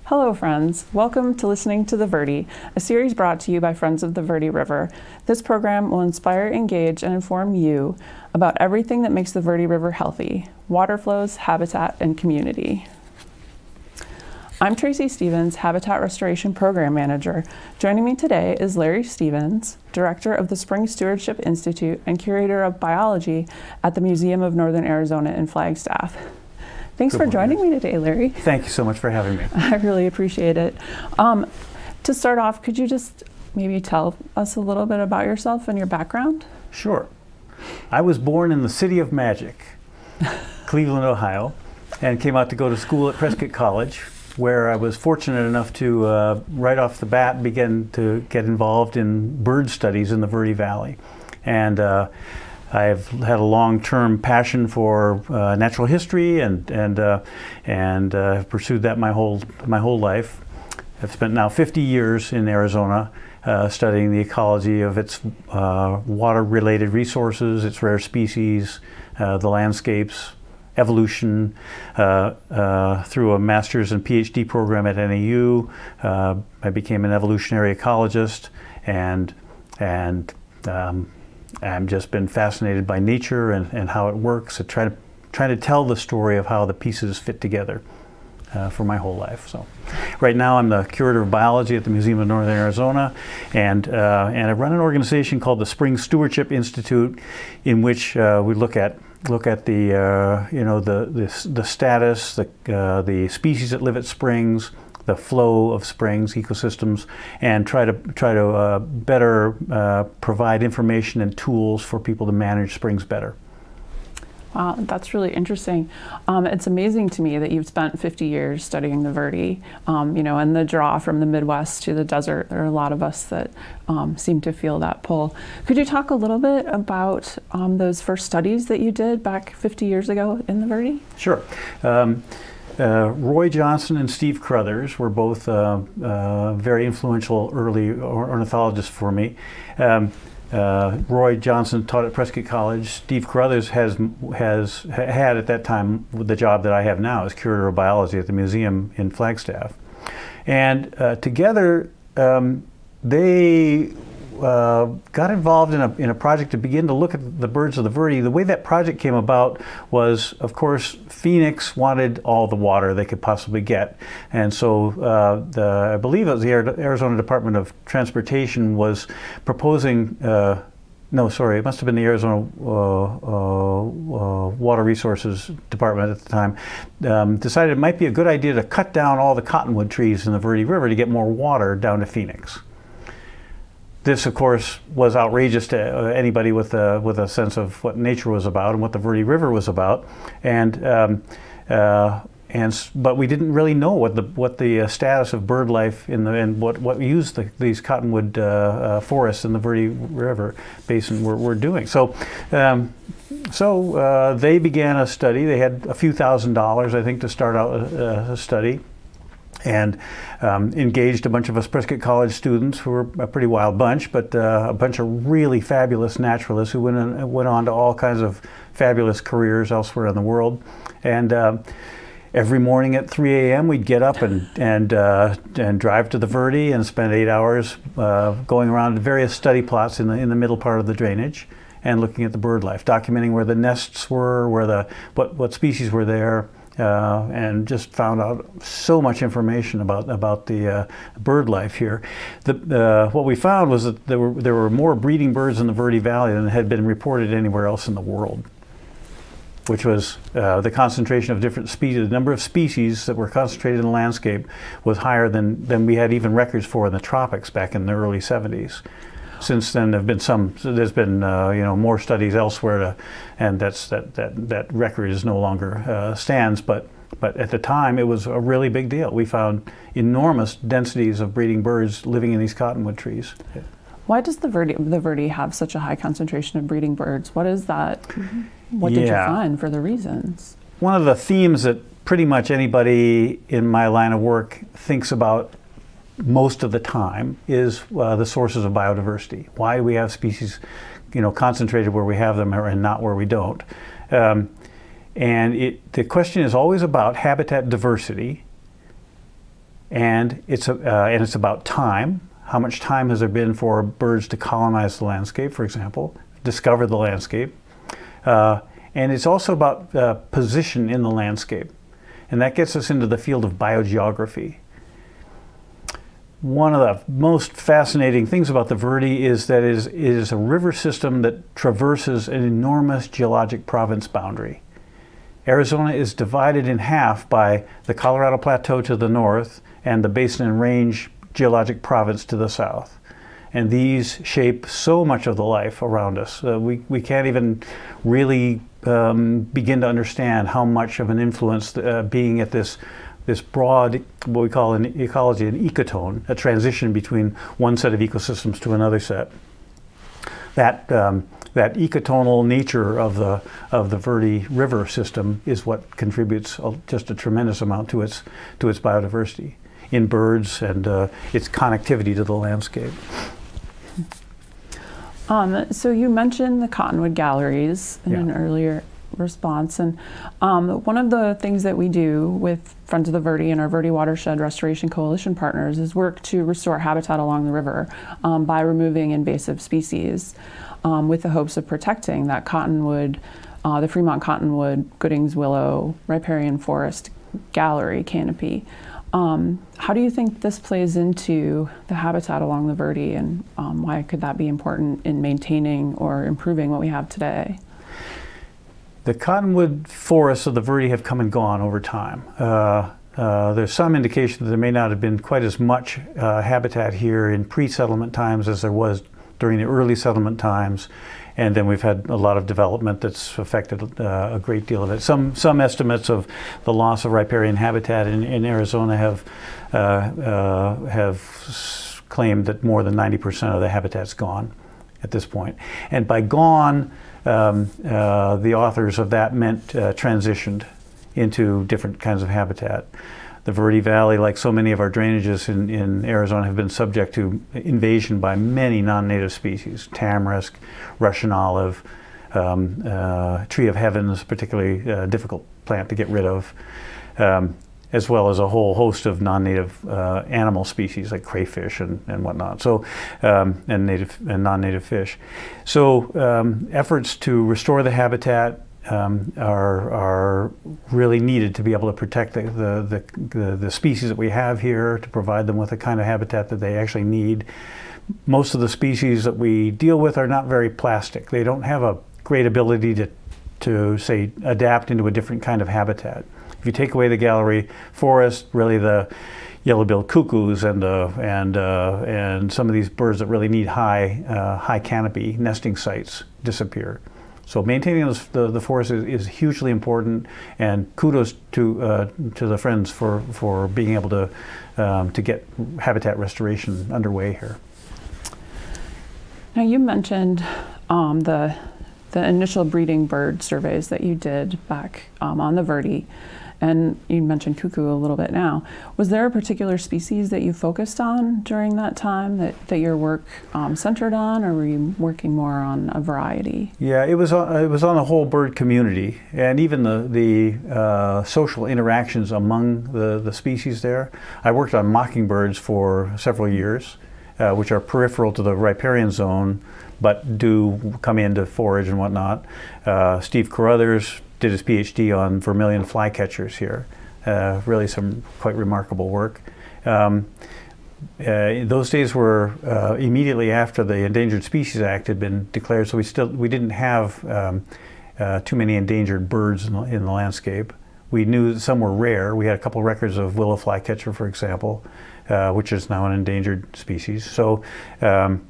Hello friends, welcome to listening to the Verde, a series brought to you by Friends of the Verde River. This program will inspire, engage, and inform you about everything that makes the Verde River healthy: water flows, habitat, and community. I'm Tracy Stevens, Habitat Restoration Program Manager. Joining me today is Larry Stevens, Director of the Springs Stewardship Institute and Curator of Biology at the Museum of Northern Arizona in Flagstaff. Thanks for joining me today, Larry. Thank you so much for having me. I really appreciate it. To start off, could you just maybe tell us a little bit about yourself and your background? Sure. I was born in the City of Magic, Cleveland, Ohio, and came out to go to school at Prescott College, where I was fortunate enough to, right off the bat, begin to get involved in bird studies in the Verde Valley. And I've had a long-term passion for natural history and have pursued that my whole life. I've spent now 50 years in Arizona studying the ecology of its water-related resources, its rare species, the landscapes, evolution, through a master's and PhD program at NAU. I became an evolutionary ecologist, and I've just been fascinated by nature and how it works, and trying to tell the story of how the pieces fit together for my whole life. So, right now I'm the Curator of Biology at the Museum of Northern Arizona, and I run an organization called the Springs Stewardship Institute, in which we look at the the status, the species that live at springs, the flow of springs ecosystems, and try to better provide information and tools for people to manage springs better. Wow, that's really interesting. It's amazing to me that you've spent 50 years studying the Verde, and the draw from the Midwest to the desert. There are a lot of us that seem to feel that pull. Could you talk a little bit about those first studies that you did back 50 years ago in the Verde? Sure. Roy Johnson and Steve Crothers were both very influential early ornithologists for me. Roy Johnson taught at Prescott College. Steve Crothers had at that time the job that I have now as Curator of Biology at the museum in Flagstaff. And together they got involved in a project to begin to look at the birds of the Verde. The way that project came about was, of course, Phoenix wanted all the water they could possibly get, and so I believe it was the Arizona Department of Transportation was proposing. No, sorry, it must have been the Arizona Water Resources Department at the time, decided it might be a good idea to cut down all the cottonwood trees in the Verde River to get more water down to Phoenix. This, of course, was outrageous to anybody with a sense of what nature was about and what the Verde River was about, but we didn't really know what the status of bird life and what used these cottonwood forests in the Verde River basin were doing. So they began a study. They had a few $1,000s, I think, to start out a study, and engaged a bunch of us Prescott College students, who were a pretty wild bunch, but a bunch of really fabulous naturalists who went on to all kinds of fabulous careers elsewhere in the world. And every morning at 3 a.m. we'd get up and drive to the Verde and spend 8 hours going around various study plots in the middle part of the drainage and looking at the bird life, documenting where the nests were, what species were there. And just found out so much information about the bird life here. What we found was that there were more breeding birds in the Verde Valley than had been reported anywhere else in the world, which was the concentration of different species. The number of species that were concentrated in the landscape was higher than we had even records for in the tropics back in the early 70s. Since then, there's been more studies elsewhere, and that record is no longer stands. But at the time, it was a really big deal. We found enormous densities of breeding birds living in these cottonwood trees. Why does the Verde have such a high concentration of breeding birds? What is that? What did you find for the reasons? One of the themes that pretty much anybody in my line of work thinks about most of the time is the sources of biodiversity. Why do we have species, concentrated where we have them and not where we don't? And the question is always about habitat diversity and it's about time. How much time has there been for birds to colonize the landscape, for example, discover the landscape? And it's also about position in the landscape. And that gets us into the field of biogeography. One of the most fascinating things about the Verde is that it is a river system that traverses an enormous geologic province boundary. Arizona is divided in half by the Colorado Plateau to the north and the Basin and Range geologic province to the south. And these shape so much of the life around us. We can't even really begin to understand how much of an influence being at this broad, what we call in ecology, an ecotone, a transition between one set of ecosystems to another set. That ecotonal nature of the Verde River system is what contributes just a tremendous amount to its biodiversity in birds and its connectivity to the landscape. So you mentioned the cottonwood galleries in an earlier response, and one of the things that we do with Friends of the Verde and our Verde Watershed Restoration Coalition partners is work to restore habitat along the river by removing invasive species with the hopes of protecting that cottonwood, the Fremont cottonwood, Gooding's willow, riparian forest gallery canopy. How do you think this plays into the habitat along the Verde, and why could that be important in maintaining or improving what we have today? The cottonwood forests of the Verde have come and gone over time. There's some indication that there may not have been quite as much habitat here in pre-settlement times as there was during the early settlement times. And then we've had a lot of development that's affected a great deal of it. Some estimates of the loss of riparian habitat in Arizona have claimed that more than 90% of the habitat's gone at this point. And by gone, the authors of that meant transitioned into different kinds of habitat. The Verde Valley, like so many of our drainages in Arizona, have been subject to invasion by many non-native species: tamarisk, Russian olive, tree of heavens, particularly difficult plant to get rid of, as well as a whole host of non-native animal species like crayfish and whatnot. So, and native and non-native fish. So, efforts to restore the habitat are really needed to be able to protect the species that we have here, to provide them with the kind of habitat that they actually need. Most of the species that we deal with are not very plastic. They don't have a great ability to say, adapt into a different kind of habitat. If you take away the gallery forest, really the yellow-billed cuckoos and some of these birds that really need high canopy nesting sites disappear. So maintaining the forest is hugely important, and kudos to the Friends for being able to get habitat restoration underway here. Now you mentioned the initial breeding bird surveys that you did back on the Verde, and you mentioned cuckoo a little bit now. Was there a particular species that you focused on during that time that your work centered on, or were you working more on a variety? Yeah, it was on the whole bird community, and even the social interactions among the species there. I worked on mockingbirds for several years, which are peripheral to the riparian zone, but do come in to forage and whatnot. Steve Carruthers did his PhD on vermilion flycatchers here. Really some quite remarkable work. Those days were immediately after the Endangered Species Act had been declared, so we didn't have too many endangered birds in the landscape. We knew that some were rare. We had a couple records of willow flycatcher, for example, which is now an endangered species. So, and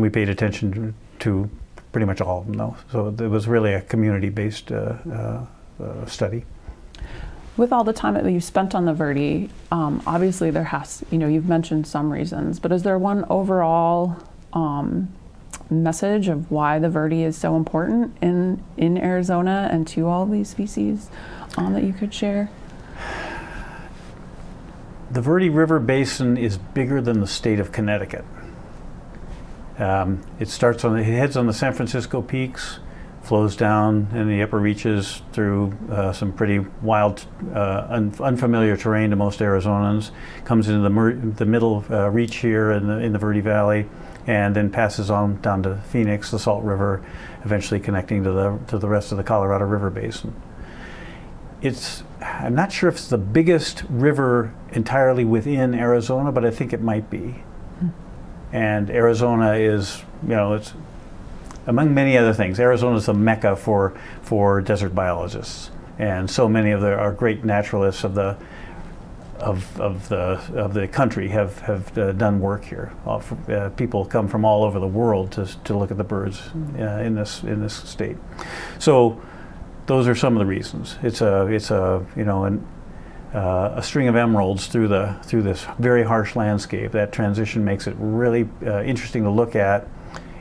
we paid attention to pretty much all of them, though. So it was really a community-based study. With all the time that you've spent on the Verde, obviously there you've mentioned some reasons, but is there one overall message of why the Verde is so important in Arizona and to all these species that you could share? The Verde River Basin is bigger than the state of Connecticut. It heads on the San Francisco peaks, flows down in the upper reaches through some pretty wild, unfamiliar terrain to most Arizonans, comes into the middle reach here in the Verde Valley, and then passes on down to Phoenix, the Salt River, eventually connecting to the rest of the Colorado River Basin. I'm not sure if it's the biggest river entirely within Arizona, but I think it might be. And Arizona is, it's among many other things. Arizona is the mecca for desert biologists, and so many of our great naturalists of the country have done work here. People come from all over the world to look at the birds in this state. So those are some of the reasons. It's a string of emeralds through this very harsh landscape. That transition makes it really interesting to look at.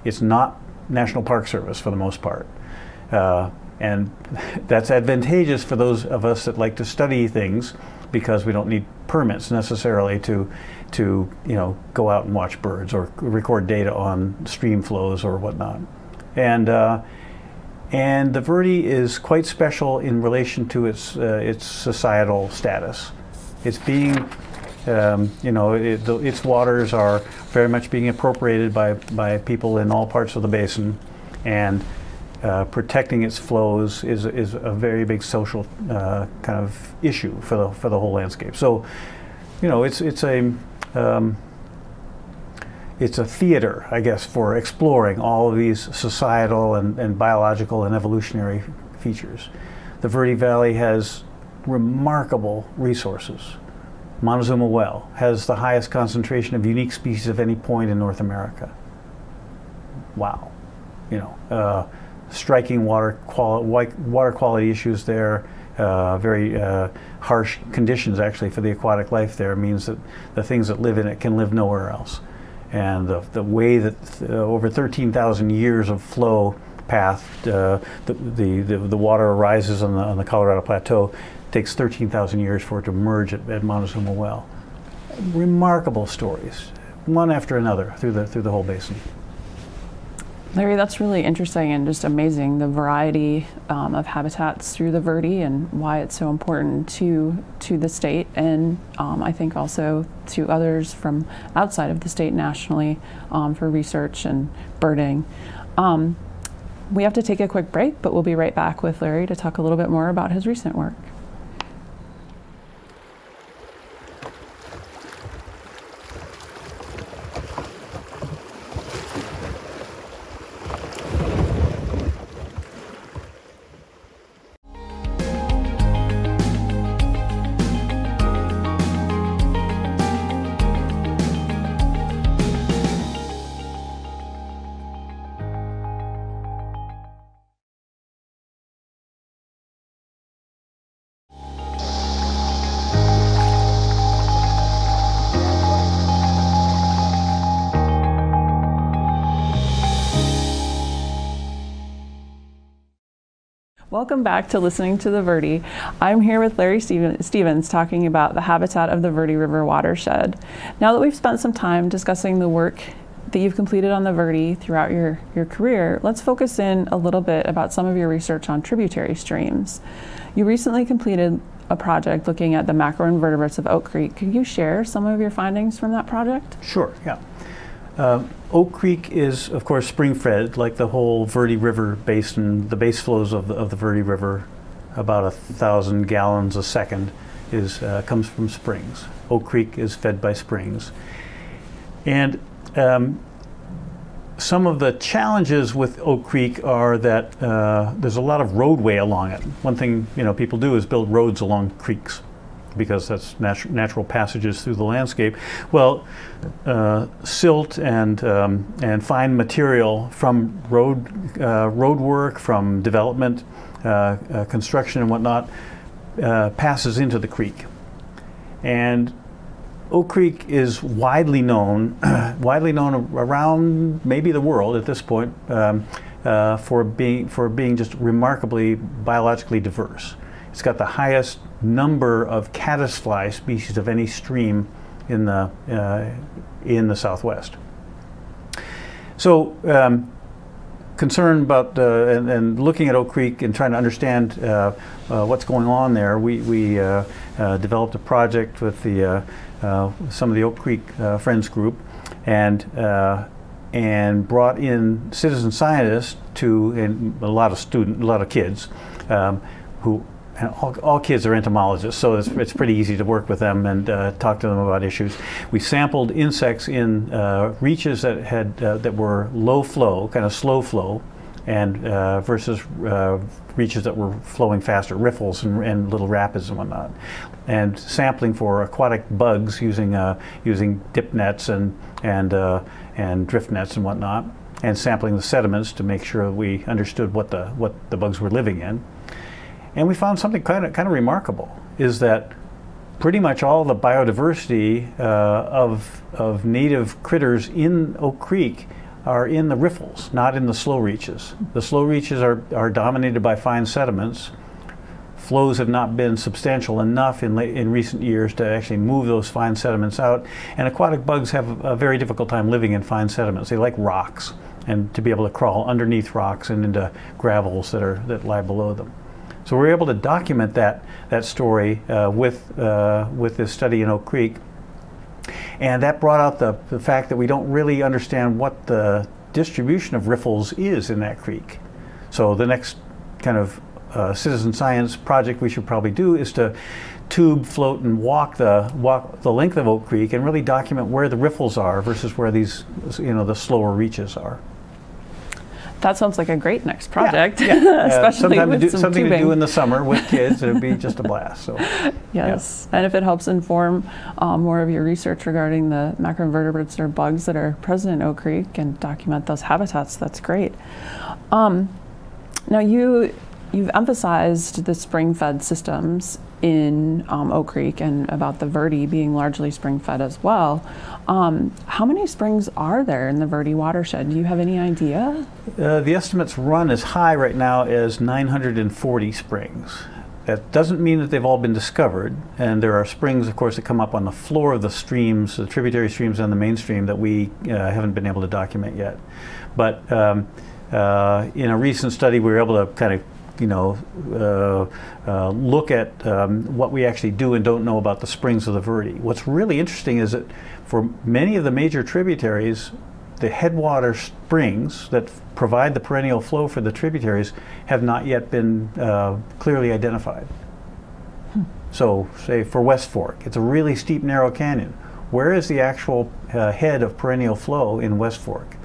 It's not National Park Service for the most part, and that's advantageous for those of us that like to study things, because we don't need permits necessarily to go out and watch birds or record data on stream flows or whatnot. And the Verde is quite special in relation to its societal status. It's being, its waters are very much being appropriated by people in all parts of the basin, and protecting its flows is a very big social kind of issue for the whole landscape. So, it's a theater, I guess, for exploring all of these societal and biological and evolutionary features. The Verde Valley has remarkable resources. Montezuma Well has the highest concentration of unique species of any point in North America. Wow. Striking water quality issues there, very harsh conditions actually for the aquatic life there means that the things that live in it can live nowhere else. And the way that over 13,000 years of flow path, the water arises on the Colorado Plateau, takes 13,000 years for it to emerge at Montezuma Well. Remarkable stories, one after another through the whole basin. Larry, that's really interesting and just amazing, the variety of habitats through the Verde and why it's so important to the state, and I think also to others from outside of the state nationally for research and birding. We have to take a quick break, but we'll be right back with Larry to talk a little bit more about his recent work. Welcome back to Listening to the Verde. I'm here with Larry Stevens talking about the habitat of the Verde River watershed. Now that we've spent some time discussing the work that you've completed on the Verde throughout your career, let's focus in a little bit about some of your research on tributary streams. You recently completed a project looking at the macroinvertebrates of Oak Creek. Could you share some of your findings from that project? Sure, yeah. Oak Creek is, of course, spring-fed, like the whole Verde River basin. The base flows of the Verde River, about 1,000 gallons a second, comes from springs. Oak Creek is fed by springs. And some of the challenges with Oak Creek are that there's a lot of roadway along it. One thing people do is build roads along creeks, because that's natural passages through the landscape. Well, silt and fine material from road work, from development, construction and whatnot, passes into the creek. And Oak Creek is widely known around maybe the world at this point for being just remarkably biologically diverse. It's got the highest number of caddisfly species of any stream in the Southwest. So concerned about and looking at Oak Creek and trying to understand what's going on there, we developed a project with some of the Oak Creek Friends group, and brought in citizen scientists and a lot of kids who. And all kids are entomologists, so it's pretty easy to work with them and talk to them about issues. We sampled insects in reaches that were low flow, kind of slow flow, and versus reaches that were flowing faster, riffles and little rapids and whatnot. And sampling for aquatic bugs using dip nets and drift nets and whatnot, and sampling the sediments to make sure we understood what the bugs were living in. And we found something kind of remarkable, is that pretty much all the biodiversity of native critters in Oak Creek are in the riffles, not in the slow reaches. The slow reaches are dominated by fine sediments. Flows have not been substantial enough in recent years to actually move those fine sediments out. And aquatic bugs have a very difficult time living in fine sediments. They like rocks, and to be able to crawl underneath rocks and into gravels that lie below them. So we're able to document that story with this study in Oak Creek, and that brought out the fact that we don't really understand what the distribution of riffles is in that creek. So the next kind of citizen science project we should probably do is to tube, float, and walk the length of Oak Creek and really document where the riffles are versus where these the slower reaches are. That sounds like a great next project, yeah. especially with something to do in the summer with kids. It would be just a blast. So, yes, yeah. And if it helps inform more of your research regarding the macroinvertebrates or bugs that are present in Oak Creek and document those habitats, that's great. Now you've emphasized the spring-fed systems in Oak Creek and about the Verde being largely spring-fed as well. How many springs are there in the Verde watershed? Do you have any idea? The estimates run as high right now as 940 springs. That doesn't mean that they've all been discovered, and there are springs, of course, that come up on the floor of the streams, the tributary streams on the main stream that we haven't been able to document yet. But in a recent study, we were able to kind of look at what we actually do and don't know about the springs of the Verde. What's really interesting is that for many of the major tributaries, the headwater springs that provide the perennial flow for the tributaries have not yet been clearly identified. So, say for West Fork, it's a really steep, narrow canyon. Where is the actual head of perennial flow in West Fork?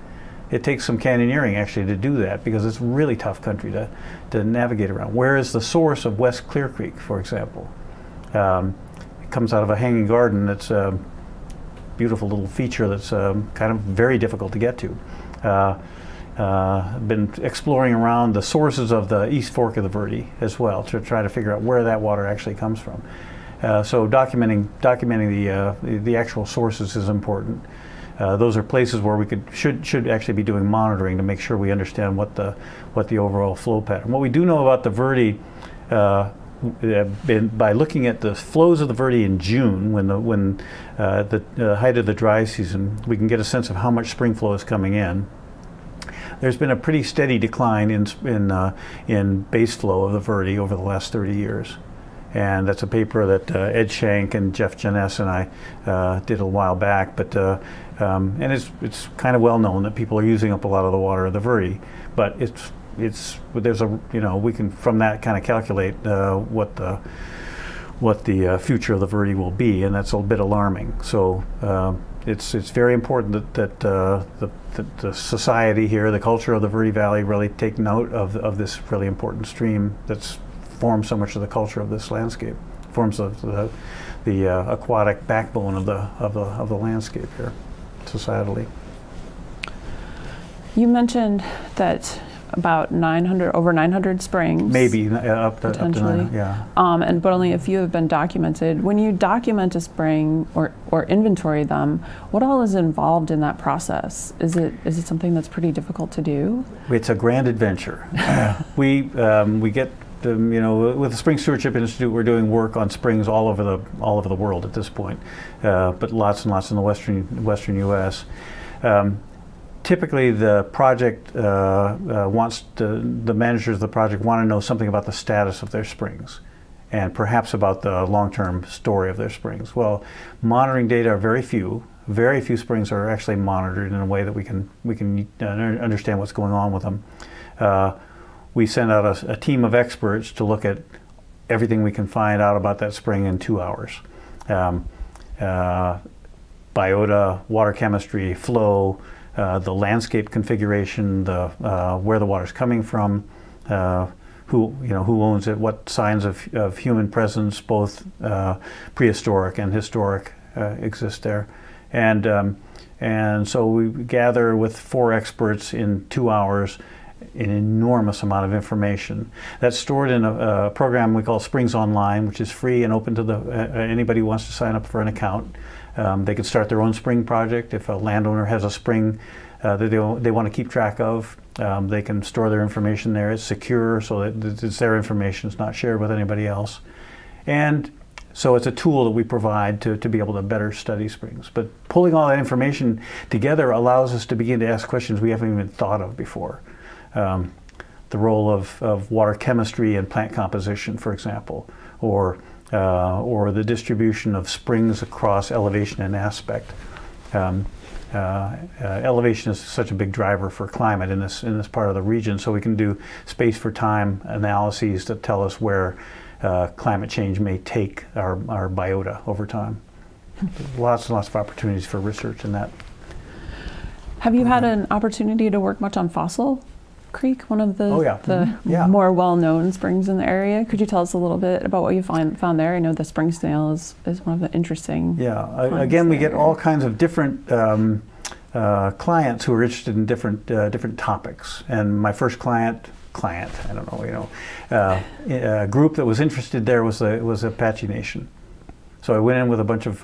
It takes some canyoneering actually to do that, because it's really tough country to navigate around. Where is the source of West Clear Creek, for example? It comes out of a hanging garden that's a beautiful little feature that's kind of very difficult to get to. Been exploring around the sources of the East Fork of the Verde as well to try to figure out where that water actually comes from. So documenting the actual sources is important. Those are places where we should actually be doing monitoring to make sure we understand what the overall flow pattern. What we do know about the Verde, by looking at the flows of the Verde in June, when the height of the dry season, we can get a sense of how much spring flow is coming in. There's been a pretty steady decline in base flow of the Verde over the last 30 years. And that's a paper that Ed Shank and Jeff Janess and I did a while back. But and it's kind of well known that people are using up a lot of the water of the Verde. But there's we can from that kind of calculate what the future of the Verde will be, and that's a bit alarming. So it's very important that the society here, the culture of the Verde Valley, really take note of this really important stream that's forms so much of the culture of this landscape, forms the aquatic backbone of the landscape here, societally. You mentioned that about over 900 springs, maybe up to 900, yeah. But only a few have been documented. When you document a spring or inventory them, what all is involved in that process? Is it something that's pretty difficult to do? It's a grand adventure. We get. With the Spring Stewardship Institute, we're doing work on springs all over the world at this point, but lots and lots in the western U.S. typically the project the managers of the project want to know something about the status of their springs and perhaps about the long-term story of their springs. Well, monitoring data are very few. Very few springs are actually monitored in a way that we can understand what's going on with them. We send out a team of experts to look at everything we can find out about that spring in 2 hours. Biota, water chemistry, flow, the landscape configuration, where the water's coming from, who owns it, what signs of human presence, both prehistoric and historic, exist there, and so we gather with 4 experts in 2 hours an enormous amount of information that's stored in a program we call Springs Online, which is free and open to anybody who wants to sign up for an account. They can start their own spring project. If a landowner has a spring that they want to keep track of, they can store their information there. It's secure, so that it's their information. It's not shared with anybody else. And so it's a tool that we provide to be able to better study springs. But pulling all that information together allows us to begin to ask questions we haven't even thought of before. The role of water chemistry and plant composition, for example, or the distribution of springs across elevation and aspect. Elevation is such a big driver for climate in this part of the region, so we can do space for time analyses that tell us where climate change may take our biota over time. Lots and lots of opportunities for research in that. Have you had an opportunity to work much on Fossil Creek, one of the Yeah. more well-known springs in the area? Could you tell us a little bit about what you found there? I know the spring snail is one of the interesting. Yeah, again, we get all kinds of different clients who are interested in different topics. And my first client, I don't know, a group that was interested there was Apache Nation. So I went in with a bunch of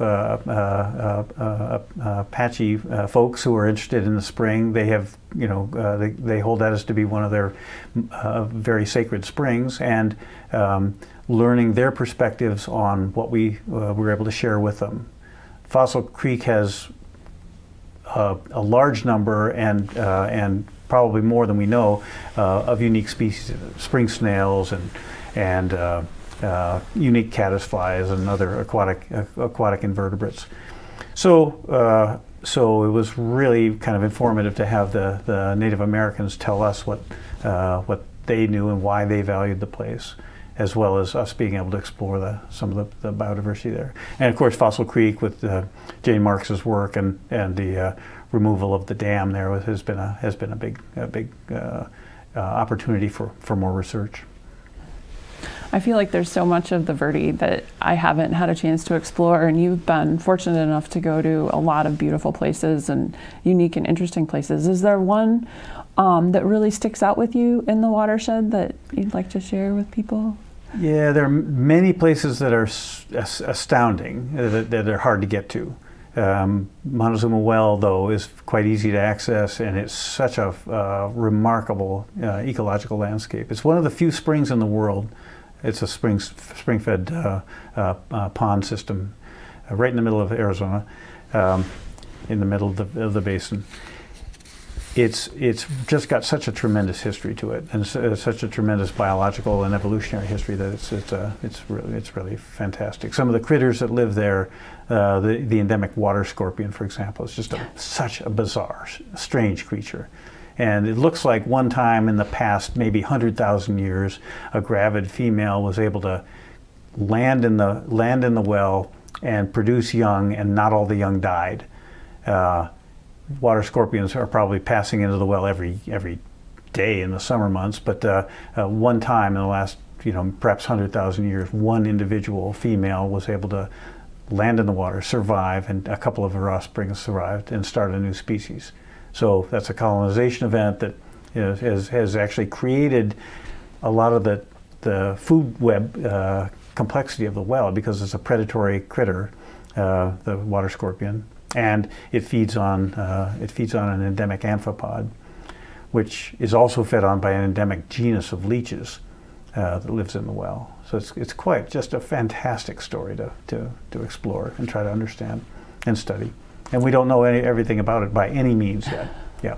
Apache folks who are interested in the spring. They have, they hold that as to be one of their very sacred springs, and learning their perspectives on what we were able to share with them. Fossil Creek has a large number and probably more than we know of unique species, spring snails and unique caddisflies and other aquatic invertebrates. So it was really kind of informative to have the Native Americans tell us what they knew and why they valued the place, as well as us being able to explore some of the biodiversity there. And of course, Fossil Creek with Jane Marks's work and the removal of the dam there has been a big opportunity for more research. I feel like there's so much of the Verde that I haven't had a chance to explore, and you've been fortunate enough to go to a lot of beautiful places and unique and interesting places. Is there one that really sticks out with you in the watershed that you'd like to share with people? Yeah, there are many places that are astounding, that are hard to get to. Montezuma Well, though, is quite easy to access, and it's such a remarkable ecological landscape. It's one of the few springs in the world. It's a spring-fed pond system right in the middle of Arizona, in the middle of the basin. It's just got such a tremendous history to it, and such a tremendous biological and evolutionary history that it's really fantastic. Some of the critters that live there, the endemic water scorpion, for example, is just such a bizarre, strange creature. And it looks like one time in the past, maybe 100,000 years, a gravid female was able to land in the well and produce young, and not all the young died. Water scorpions are probably passing into the well every day in the summer months, but one time in the last, perhaps 100,000 years, one individual female was able to land in the water, survive, and a couple of her offspring survived and start a new species. So that's a colonization event that has actually created a lot of the food web complexity of the well, because it's a predatory critter, the water scorpion, and it feeds on an endemic amphipod, which is also fed on by an endemic genus of leeches that lives in the well. So it's quite just a fantastic story to explore and try to understand and study. And we don't know everything about it by any means yet. Yeah.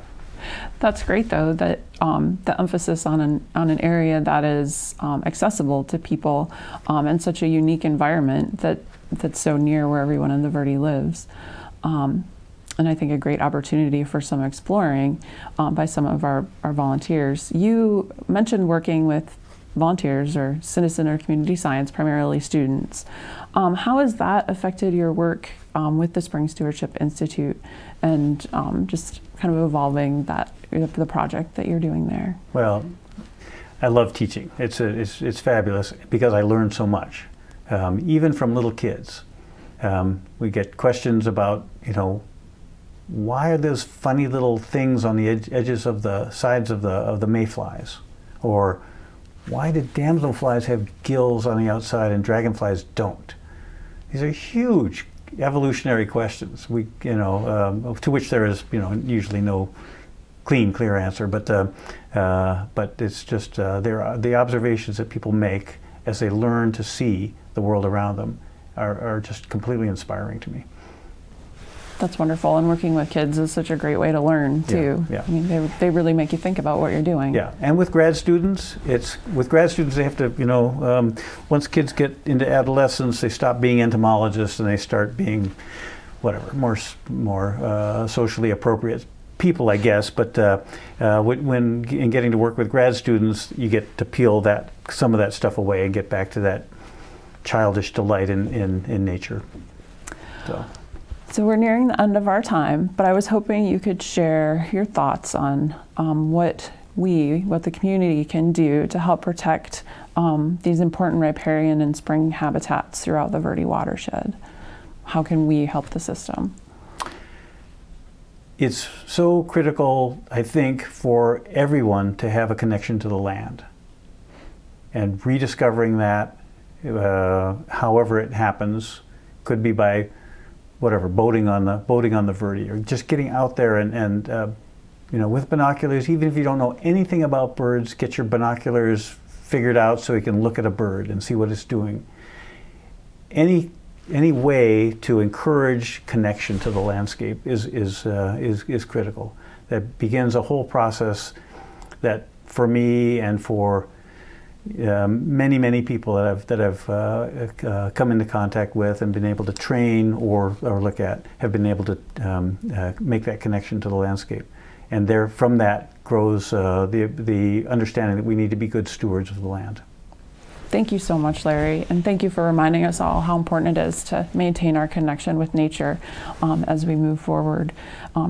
That's great, though, that the emphasis on an area that is accessible to people and such a unique environment that's so near where everyone in the Verde lives. And I think a great opportunity for some exploring by some of our volunteers. You mentioned working with volunteers or citizen or community science, primarily students. How has that affected your work with the Spring Stewardship Institute and just kind of evolving the project that you're doing there? Well, I love teaching. It's fabulous because I learn so much, even from little kids. We get questions about, why are those funny little things on the edges of the sides of the mayflies? Or why did damselflies have gills on the outside and dragonflies don't? These are huge evolutionary questions. To which there is, usually no clear answer. But it's just there are the observations that people make as they learn to see the world around them are just completely inspiring to me. That's wonderful, and working with kids is such a great way to learn too. Yeah. I mean, they really make you think about what you're doing. Yeah, and with grad students, they have to, once kids get into adolescence, they stop being entomologists and they start being, whatever, more socially appropriate people, I guess. But when in getting to work with grad students, you get to peel some of that stuff away and get back to that childish delight in nature. So we're nearing the end of our time, but I was hoping you could share your thoughts on what the community can do to help protect these important riparian and spring habitats throughout the Verde watershed. How can we help the system? It's so critical, I think, for everyone to have a connection to the land. And rediscovering that, however it happens, could be by boating on the Verde, or just getting out there and with binoculars. Even if you don't know anything about birds, get your binoculars figured out so you can look at a bird and see what it's doing. Any way to encourage connection to the landscape is critical. That begins a whole process that, for me and for many people that have come into contact with and been able to train or look at, have been able to make that connection to the landscape. And from that grows the understanding that we need to be good stewards of the land. Thank you so much, Larry, and thank you for reminding us all how important it is to maintain our connection with nature as we move forward,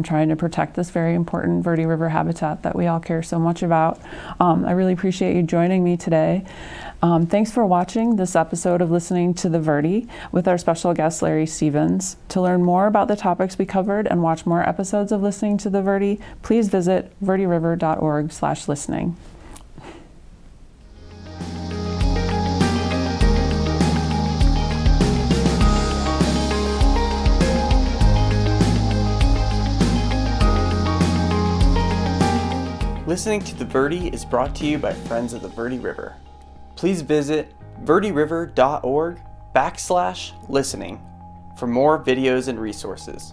trying to protect this very important Verde River habitat that we all care so much about. I really appreciate you joining me today. Thanks for watching this episode of Listening to the Verde with our special guest, Larry Stevens. To learn more about the topics we covered and watch more episodes of Listening to the Verde, please visit verderiver.org/listening. Listening to the Verde is brought to you by Friends of the Verde River. Please visit verderiver.org/listening for more videos and resources.